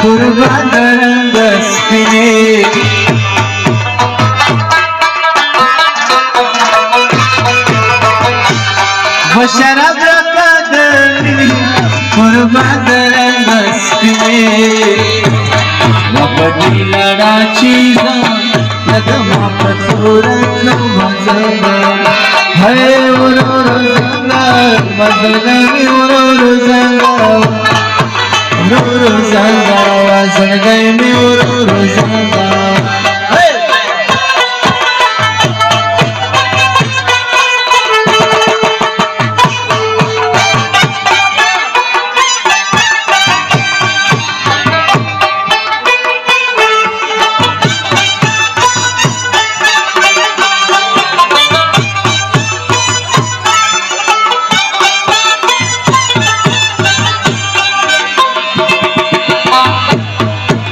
कुर्बान रंग स्पिने वो शराब कदमी कुर्बान रंग स्पिने वपटी लड़ाची लदमा पसुरत मजगा है उरोर संगा मजगा में उरोर संगा उरोर संगा वजगा में उरोर संगा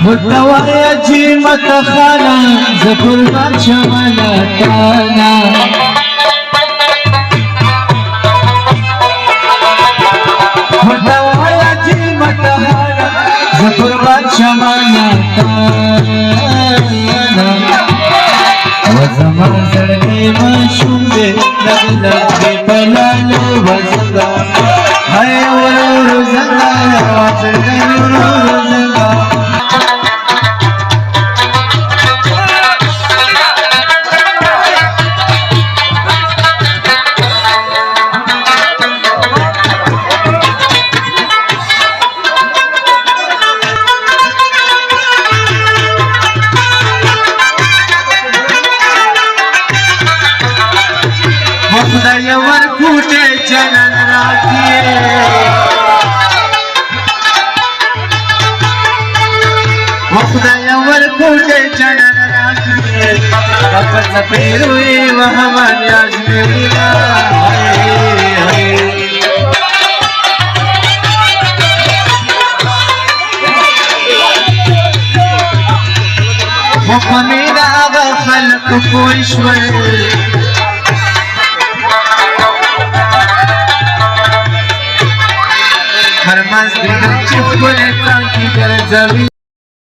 मुतवायाची मतखाना जफुरबान शमाला ताना मुतवायाची मतखाना जफुरबान शमाला ताना वजमा सड़के मशूंगे लग लगे पलालो वजगा है वो जगा वजगा वो जगा खुदायावर कुठे जनन राखिये खुदायावर कुठे जनन राखिये बापाचा पेरुई वहमान याजमेला मेरा खल्क को ईश्वर हर मस्ती चिपको लेता की गरज